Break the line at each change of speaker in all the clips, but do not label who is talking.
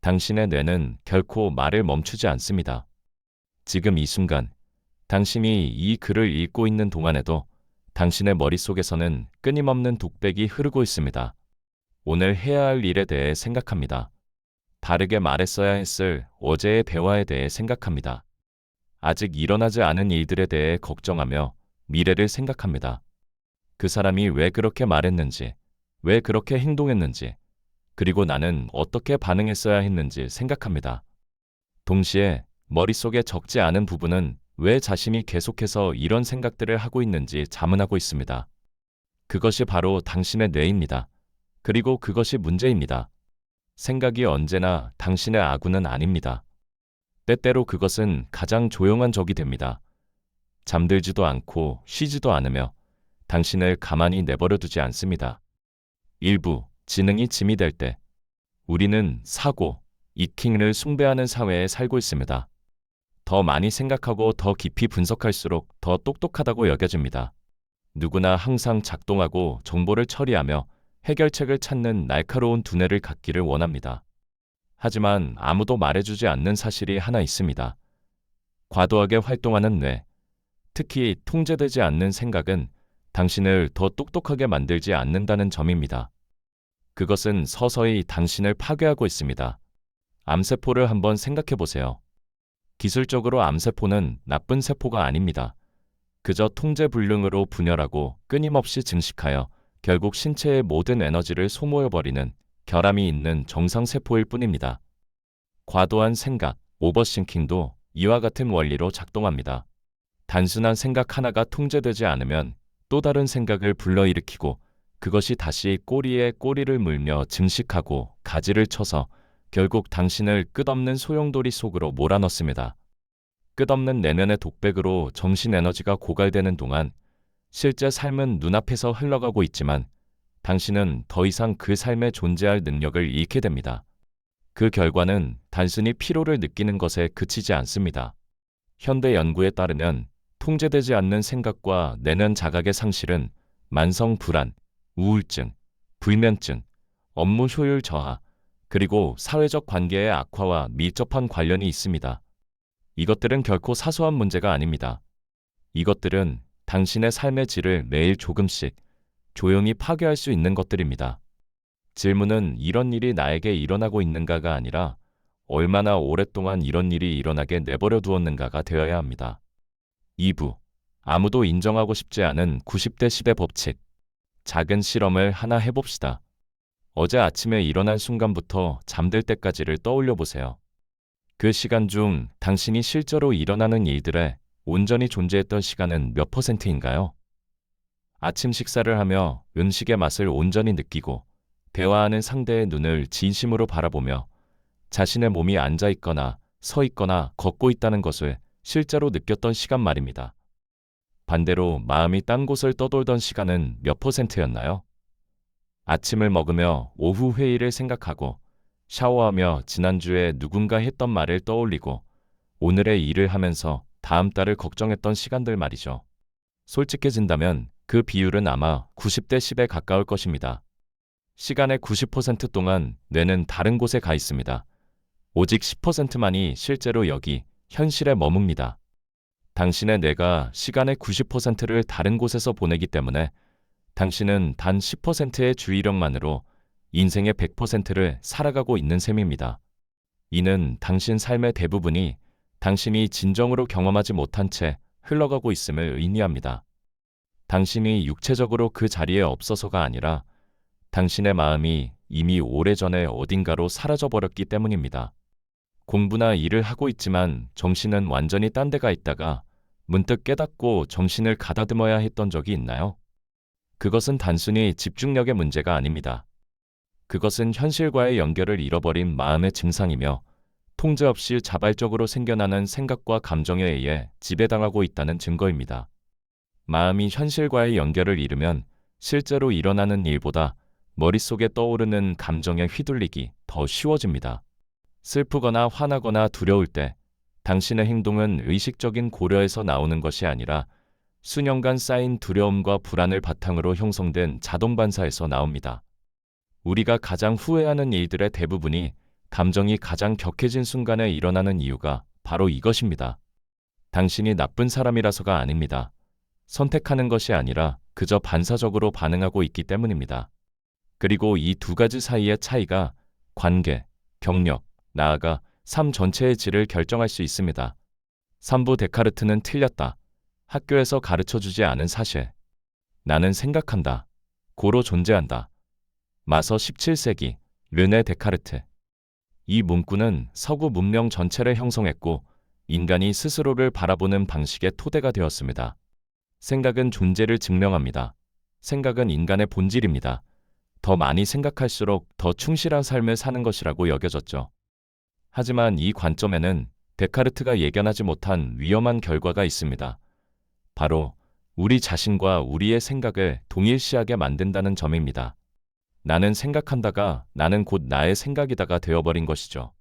당신의 뇌는 결코 말을 멈추지 않습니다. 지금 이 순간, 당신이 이 글을 읽고 있는 동안에도 당신의 머릿속에서는 끊임없는 독백이 흐르고 있습니다. 오늘 해야 할 일에 대해 생각합니다. 다르게 말했어야 했을 어제의 대화에 대해 생각합니다. 아직 일어나지 않은 일들에 대해 걱정하며 미래를 생각합니다. 그 사람이 왜 그렇게 말했는지, 왜 그렇게 행동했는지, 그리고 나는 어떻게 반응했어야 했는지 생각합니다. 동시에 머릿속에 적지 않은 부분은 왜 자신이 계속해서 이런 생각들을 하고 있는지 자문하고 있습니다. 그것이 바로 당신의 뇌입니다. 그리고 그것이 문제입니다. 생각이 언제나 당신의 아군은 아닙니다. 때때로 그것은 가장 조용한 적이 됩니다. 잠들지도 않고 쉬지도 않으며 당신을 가만히 내버려 두지 않습니다. 일부 지능이 짐이 될 때 우리는 사고, 이킹을 숭배하는 사회에 살고 있습니다. 더 많이 생각하고 더 깊이 분석할수록 더 똑똑하다고 여겨집니다. 누구나 항상 작동하고 정보를 처리하며 해결책을 찾는 날카로운 두뇌를 갖기를 원합니다. 하지만 아무도 말해주지 않는 사실이 하나 있습니다. 과도하게 활동하는 뇌, 특히 통제되지 않는 생각은 당신을 더 똑똑하게 만들지 않는다는 점입니다. 그것은 서서히 당신을 파괴하고 있습니다. 암세포를 한번 생각해 보세요. 기술적으로 암세포는 나쁜 세포가 아닙니다. 그저 통제불능으로 분열하고 끊임없이 증식하여 결국 신체의 모든 에너지를 소모해버리는 결함이 있는 정상세포일 뿐입니다. 과도한 생각, 오버싱킹도 이와 같은 원리로 작동합니다. 단순한 생각 하나가 통제되지 않으면 또 다른 생각을 불러일으키고 그것이 다시 꼬리에 꼬리를 물며 증식하고 가지를 쳐서 결국 당신을 끝없는 소용돌이 속으로 몰아넣습니다. 끝없는 내면의 독백으로 정신 에너지가 고갈되는 동안 실제 삶은 눈앞에서 흘러가고 있지만 당신은 더 이상 그 삶에 존재할 능력을 잃게 됩니다. 그 결과는 단순히 피로를 느끼는 것에 그치지 않습니다. 현대 연구에 따르면 통제되지 않는 생각과 내면 자각의 상실은 만성 불안, 우울증, 불면증, 업무 효율 저하, 그리고 사회적 관계의 악화와 밀접한 관련이 있습니다. 이것들은 결코 사소한 문제가 아닙니다. 이것들은 당신의 삶의 질을 매일 조금씩 조용히 파괴할 수 있는 것들입니다. 질문은 이런 일이 나에게 일어나고 있는가가 아니라 얼마나 오랫동안 이런 일이 일어나게 내버려 두었는가가 되어야 합니다. 2부. 아무도 인정하고 싶지 않은 90대 10의 법칙. 작은 실험을 하나 해봅시다. 어제 아침에 일어난 순간부터 잠들 때까지를 떠올려 보세요. 그 시간 중 당신이 실제로 일어나는 일들에 온전히 존재했던 시간은 몇 %인가요? 아침 식사를 하며 음식의 맛을 온전히 느끼고 대화하는 상대의 눈을 진심으로 바라보며 자신의 몸이 앉아 있거나 서 있거나 걷고 있다는 것을 실제로 느꼈던 시간 말입니다. 반대로 마음이 딴 곳을 떠돌던 시간은 몇 %였나요? 아침을 먹으며 오후 회의를 생각하고 샤워하며 지난주에 누군가 했던 말을 떠올리고 오늘의 일을 하면서 다음 달을 걱정했던 시간들 말이죠. 솔직해진다면 그 비율은 아마 90대 10에 가까울 것입니다. 시간의 90% 동안 뇌는 다른 곳에 가 있습니다. 오직 10%만이 실제로 여기, 현실에 머뭅니다. 당신의 뇌가 시간의 90%를 다른 곳에서 보내기 때문에 당신은 단 10%의 주의력만으로 인생의 100%를 살아가고 있는 셈입니다. 이는 당신 삶의 대부분이 당신이 진정으로 경험하지 못한 채 흘러가고 있음을 의미합니다. 당신이 육체적으로 그 자리에 없어서가 아니라 당신의 마음이 이미 오래전에 어딘가로 사라져버렸기 때문입니다. 공부나 일을 하고 있지만 정신은 완전히 딴 데가 있다가 문득 깨닫고 정신을 가다듬어야 했던 적이 있나요? 그것은 단순히 집중력의 문제가 아닙니다. 그것은 현실과의 연결을 잃어버린 마음의 증상이며 통제 없이 자발적으로 생겨나는 생각과 감정에 의해 지배당하고 있다는 증거입니다. 마음이 현실과의 연결을 잃으면 실제로 일어나는 일보다 머릿속에 떠오르는 감정에 휘둘리기 더 쉬워집니다. 슬프거나 화나거나 두려울 때 당신의 행동은 의식적인 고려에서 나오는 것이 아니라 수년간 쌓인 두려움과 불안을 바탕으로 형성된 자동 반사에서 나옵니다. 우리가 가장 후회하는 일들의 대부분이 감정이 가장 격해진 순간에 일어나는 이유가 바로 이것입니다. 당신이 나쁜 사람이라서가 아닙니다. 선택하는 것이 아니라 그저 반사적으로 반응하고 있기 때문입니다. 그리고 이 두 가지 사이의 차이가 관계, 경력, 나아가 삶 전체의 질을 결정할 수 있습니다. 3부 데카르트는 틀렸다. 학교에서 가르쳐주지 않은 사실. 나는 생각한다. 고로 존재한다. 마서 17세기 르네 데카르트. 이 문구는 서구 문명 전체를 형성했고 인간이 스스로를 바라보는 방식의 토대가 되었습니다. 생각은 존재를 증명합니다. 생각은 인간의 본질입니다. 더 많이 생각할수록 더 충실한 삶을 사는 것이라고 여겨졌죠. 하지만 이 관점에는 데카르트가 예견하지 못한 위험한 결과가 있습니다. 바로 우리 자신과 우리의 생각을 동일시하게 만든다는 점입니다. 나는 생각한다가 나는 곧 나의 생각이다가 되어버린 것이죠.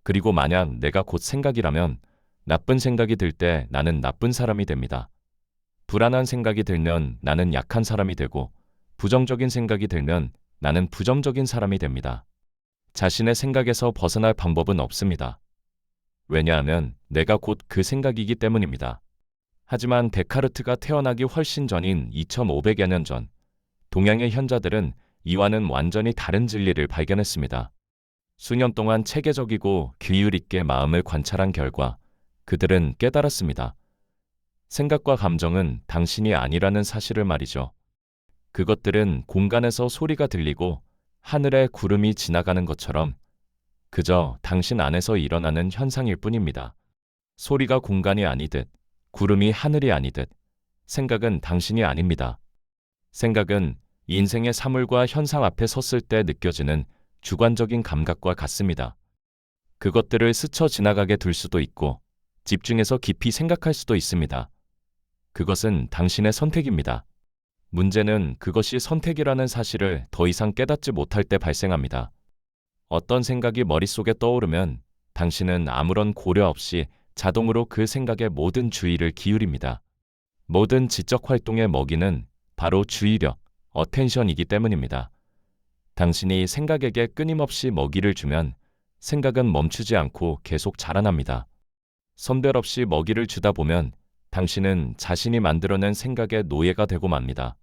그리고 만약 내가 곧 생각이라면 나쁜 생각이 들 때 나는 나쁜 사람이 됩니다. 불안한 생각이 들면 나는 약한 사람이 되고 부정적인 생각이 들면 나는 부정적인 사람이 됩니다. 자신의 생각에서 벗어날 방법은 없습니다. 왜냐하면 내가 곧 그 생각이기 때문입니다. 하지만 데카르트가 태어나기 훨씬 전인 2500여 년 전, 동양의 현자들은 이와는 완전히 다른 진리를 발견했습니다. 수년 동안 체계적이고 규율 있게 마음을 관찰한 결과 그들은 깨달았습니다. 생각과 감정은 당신이 아니라는 사실을 말이죠. 그것들은 공간에서 소리가 들리고 하늘에 구름이 지나가는 것처럼 그저 당신 안에서 일어나는 현상일 뿐입니다. 소리가 공간이 아니듯 구름이 하늘이 아니듯 생각은 당신이 아닙니다. 생각은 인생의 사물과 현상 앞에 섰을 때 느껴지는 주관적인 감각과 같습니다. 그것들을 스쳐 지나가게 둘 수도 있고 집중해서 깊이 생각할 수도 있습니다. 그것은 당신의 선택입니다. 문제는 그것이 선택이라는 사실을 더 이상 깨닫지 못할 때 발생합니다. 어떤 생각이 머릿속에 떠오르면 당신은 아무런 고려 없이 자동으로 그 생각에 모든 주의를 기울입니다. 모든 지적 활동의 먹이는 바로 주의력, 어텐션이기 때문입니다. 당신이 생각에게 끊임없이 먹이를 주면 생각은 멈추지 않고 계속 자라납니다. 선별 없이 먹이를 주다 보면 당신은 자신이 만들어낸 생각의 노예가 되고 맙니다.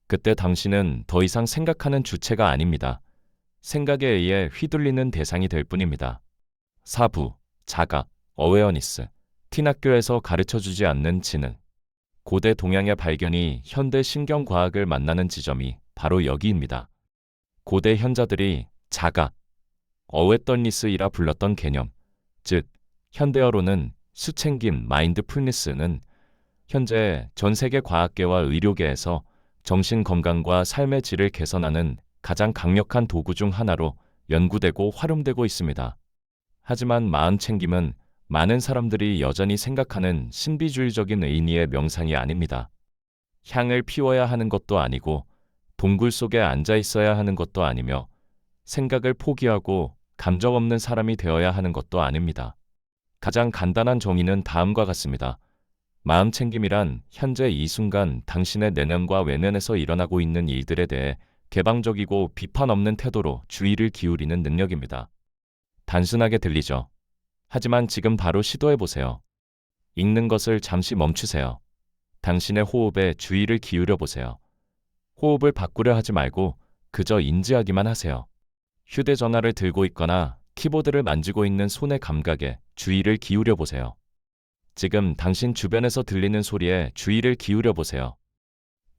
그때 당신은 더 이상 생각하는 주체가 아닙니다. 생각에 의해 휘둘리는 대상이 될 뿐입니다. 사부, 자각, 어웨어니스, 틴학교에서 가르쳐주지 않는 지능. 고대 동양의 발견이 현대 신경과학을 만나는 지점이 바로 여기입니다. 고대 현자들이 자각, 어웨더니스이라 불렀던 개념, 즉 현대어로는 수챙김 마인드풀니스는 현재 전 세계 과학계와 의료계에서 정신건강과 삶의 질을 개선하는 가장 강력한 도구 중 하나로 연구되고 활용되고 있습니다. 하지만 마음챙김은 많은 사람들이 여전히 생각하는 신비주의적인 의미의 명상이 아닙니다. 향을 피워야 하는 것도 아니고 동굴 속에 앉아 있어야 하는 것도 아니며 생각을 포기하고 감정 없는 사람이 되어야 하는 것도 아닙니다. 가장 간단한 정의는 다음과 같습니다. 마음챙김이란 현재 이 순간 당신의 내면과 외면에서 일어나고 있는 일들에 대해 개방적이고 비판 없는 태도로 주의를 기울이는 능력입니다. 단순하게 들리죠? 하지만 지금 바로 시도해보세요. 읽는 것을 잠시 멈추세요. 당신의 호흡에 주의를 기울여 보세요. 호흡을 바꾸려 하지 말고 그저 인지하기만 하세요. 휴대전화를 들고 있거나 키보드를 만지고 있는 손의 감각에 주의를 기울여 보세요. 지금 당신 주변에서 들리는 소리에 주의를 기울여 보세요.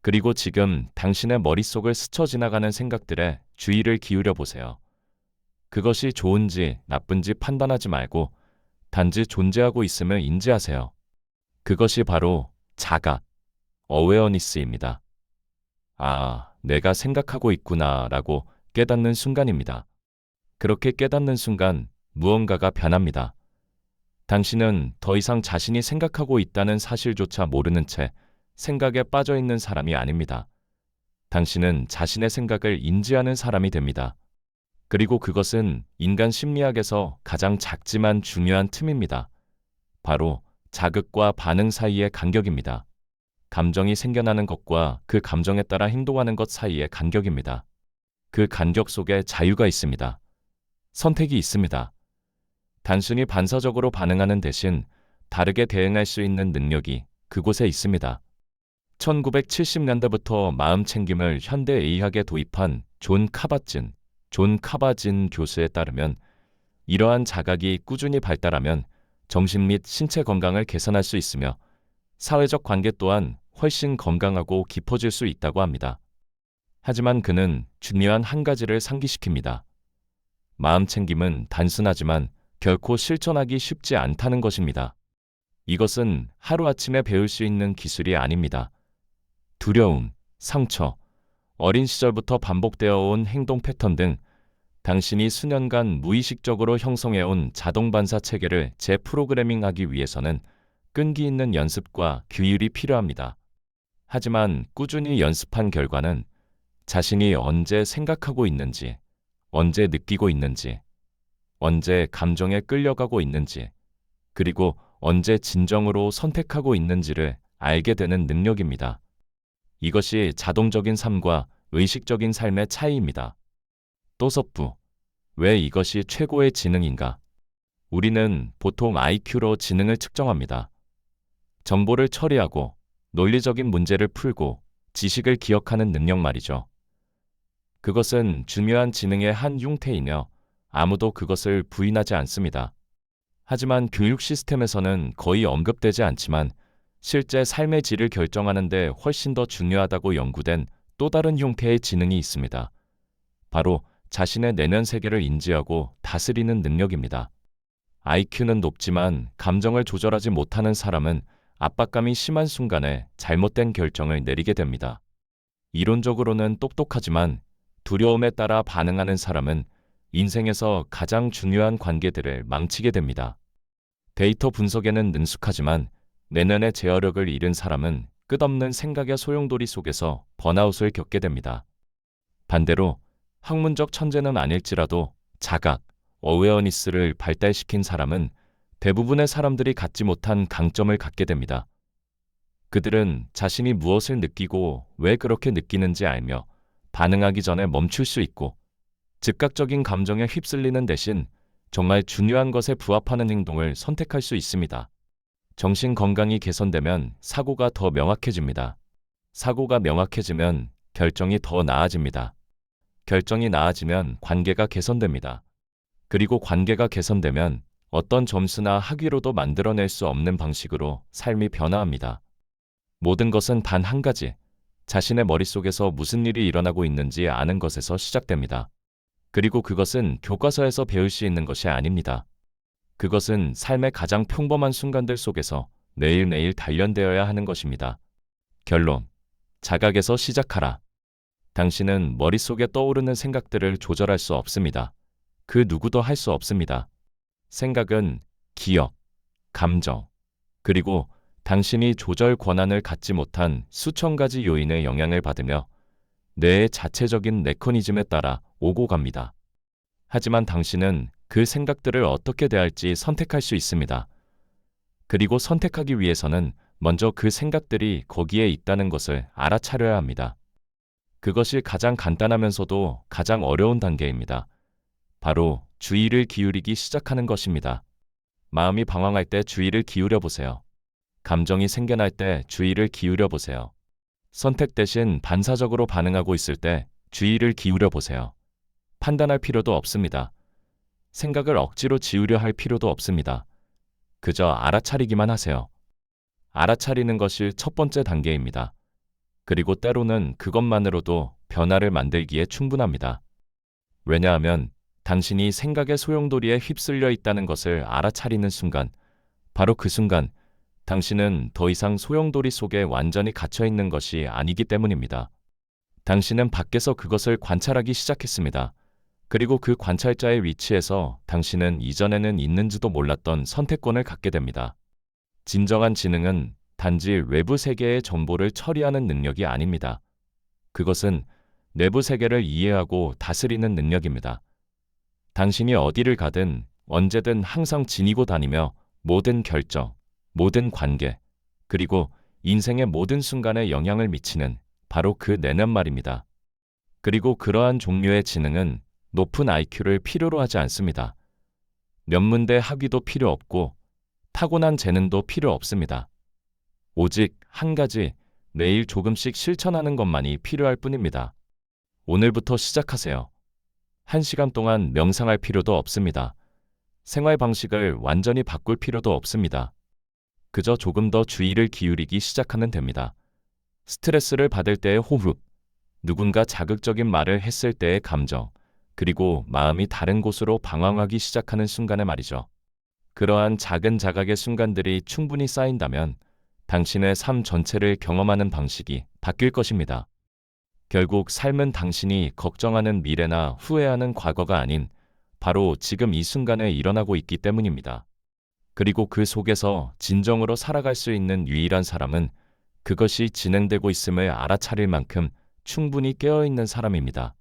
그리고 지금 당신의 머릿속을 스쳐 지나가는 생각들에 주의를 기울여 보세요. 그것이 좋은지 나쁜지 판단하지 말고 단지 존재하고 있음을 인지하세요. 그것이 바로 자각, 어웨어니스입니다. 아, 내가 생각하고 있구나 라고 깨닫는 순간입니다. 그렇게 깨닫는 순간 무언가가 변합니다. 당신은 더 이상 자신이 생각하고 있다는 사실조차 모르는 채 생각에 빠져 있는 사람이 아닙니다. 당신은 자신의 생각을 인지하는 사람이 됩니다. 그리고 그것은 인간 심리학에서 가장 작지만 중요한 틈입니다. 바로 자극과 반응 사이의 간격입니다. 감정이 생겨나는 것과 그 감정에 따라 행동하는 것 사이의 간격입니다. 그 간격 속에 자유가 있습니다. 선택이 있습니다. 단순히 반사적으로 반응하는 대신 다르게 대응할 수 있는 능력이 그곳에 있습니다. 1970년대부터 마음챙김을 현대의학에 도입한 존 카바진 교수에 따르면 이러한 자각이 꾸준히 발달하면 정신 및 신체 건강을 개선할 수 있으며 사회적 관계 또한 훨씬 건강하고 깊어질 수 있다고 합니다. 하지만 그는 중요한 한 가지를 상기시킵니다. 마음챙김은 단순하지만 결코 실천하기 쉽지 않다는 것입니다. 이것은 하루아침에 배울 수 있는 기술이 아닙니다. 두려움, 상처, 어린 시절부터 반복되어 온 행동 패턴 등 당신이 수년간 무의식적으로 형성해온 자동반사 체계를 재프로그래밍하기 위해서는 끈기 있는 연습과 규율이 필요합니다. 하지만 꾸준히 연습한 결과는 자신이 언제 생각하고 있는지, 언제 느끼고 있는지, 언제 감정에 끌려가고 있는지, 그리고 언제 진정으로 선택하고 있는지를 알게 되는 능력입니다. 이것이 자동적인 삶과 의식적인 삶의 차이입니다. 또섭부, 왜 이것이 최고의 지능인가? 우리는 보통 IQ로 지능을 측정합니다. 정보를 처리하고 논리적인 문제를 풀고 지식을 기억하는 능력 말이죠. 그것은 중요한 지능의 한 흉태이며 아무도 그것을 부인하지 않습니다. 하지만 교육 시스템에서는 거의 언급되지 않지만 실제 삶의 질을 결정하는 데 훨씬 더 중요하다고 연구된 또 다른 형태의 지능이 있습니다. 바로 자신의 내면 세계를 인지하고 다스리는 능력입니다. IQ는 높지만 감정을 조절하지 못하는 사람은 압박감이 심한 순간에 잘못된 결정을 내리게 됩니다. 이론적으로는 똑똑하지만 두려움에 따라 반응하는 사람은 인생에서 가장 중요한 관계들을 망치게 됩니다. 데이터 분석에는 능숙하지만 내면의 제어력을 잃은 사람은 끝없는 생각의 소용돌이 속에서 번아웃을 겪게 됩니다. 반대로 학문적 천재는 아닐지라도 자각, 어웨어니스를 발달시킨 사람은 대부분의 사람들이 갖지 못한 강점을 갖게 됩니다. 그들은 자신이 무엇을 느끼고 왜 그렇게 느끼는지 알며 반응하기 전에 멈출 수 있고 즉각적인 감정에 휩쓸리는 대신 정말 중요한 것에 부합하는 행동을 선택할 수 있습니다. 정신 건강이 개선되면 사고가 더 명확해집니다. 사고가 명확해지면 결정이 더 나아집니다. 결정이 나아지면 관계가 개선됩니다. 그리고 관계가 개선되면 어떤 점수나 학위로도 만들어낼 수 없는 방식으로 삶이 변화합니다. 모든 것은 단 한 가지, 자신의 머릿속에서 무슨 일이 일어나고 있는지 아는 것에서 시작됩니다. 그리고 그것은 교과서에서 배울 수 있는 것이 아닙니다. 그것은 삶의 가장 평범한 순간들 속에서 매일매일 단련되어야 하는 것입니다. 결론, 자각에서 시작하라. 당신은 머릿속에 떠오르는 생각들을 조절할 수 없습니다. 그 누구도 할 수 없습니다. 생각은 기억, 감정, 그리고 당신이 조절 권한을 갖지 못한 수천 가지 요인의 영향을 받으며 뇌의 자체적인 메커니즘에 따라 오고 갑니다. 하지만 당신은 그 생각들을 어떻게 대할지 선택할 수 있습니다. 그리고 선택하기 위해서는 먼저 그 생각들이 거기에 있다는 것을 알아차려야 합니다. 그것이 가장 간단하면서도 가장 어려운 단계입니다. 바로 주의를 기울이기 시작하는 것입니다. 마음이 방황할 때 주의를 기울여 보세요. 감정이 생겨날 때 주의를 기울여 보세요. 선택 대신 반사적으로 반응하고 있을 때 주의를 기울여 보세요. 판단할 필요도 없습니다. 생각을 억지로 지우려 할 필요도 없습니다. 그저 알아차리기만 하세요. 알아차리는 것이 첫 번째 단계입니다. 그리고 때로는 그것만으로도 변화를 만들기에 충분합니다. 왜냐하면 당신이 생각의 소용돌이에 휩쓸려 있다는 것을 알아차리는 순간, 바로 그 순간 당신은 더 이상 소용돌이 속에 완전히 갇혀 있는 것이 아니기 때문입니다. 당신은 밖에서 그것을 관찰하기 시작했습니다. 그리고 그 관찰자의 위치에서 당신은 이전에는 있는지도 몰랐던 선택권을 갖게 됩니다. 진정한 지능은 단지 외부 세계의 정보를 처리하는 능력이 아닙니다. 그것은 내부 세계를 이해하고 다스리는 능력입니다. 당신이 어디를 가든 언제든 항상 지니고 다니며 모든 결정, 모든 관계, 그리고 인생의 모든 순간에 영향을 미치는 바로 그 내면 말입니다. 그리고 그러한 종류의 지능은 높은 IQ를 필요로 하지 않습니다. 명문대 학위도 필요 없고 타고난 재능도 필요 없습니다. 오직 한 가지, 매일 조금씩 실천하는 것만이 필요할 뿐입니다. 오늘부터 시작하세요. 1시간 동안 명상할 필요도 없습니다. 생활 방식을 완전히 바꿀 필요도 없습니다. 그저 조금 더 주의를 기울이기 시작하면 됩니다. 스트레스를 받을 때의 호흡, 누군가 자극적인 말을 했을 때의 감정, 그리고 마음이 다른 곳으로 방황하기 시작하는 순간에 말이죠. 그러한 작은 자각의 순간들이 충분히 쌓인다면 당신의 삶 전체를 경험하는 방식이 바뀔 것입니다. 결국 삶은 당신이 걱정하는 미래나 후회하는 과거가 아닌 바로 지금 이 순간에 일어나고 있기 때문입니다. 그리고 그 속에서 진정으로 살아갈 수 있는 유일한 사람은 그것이 진행되고 있음을 알아차릴 만큼 충분히 깨어있는 사람입니다.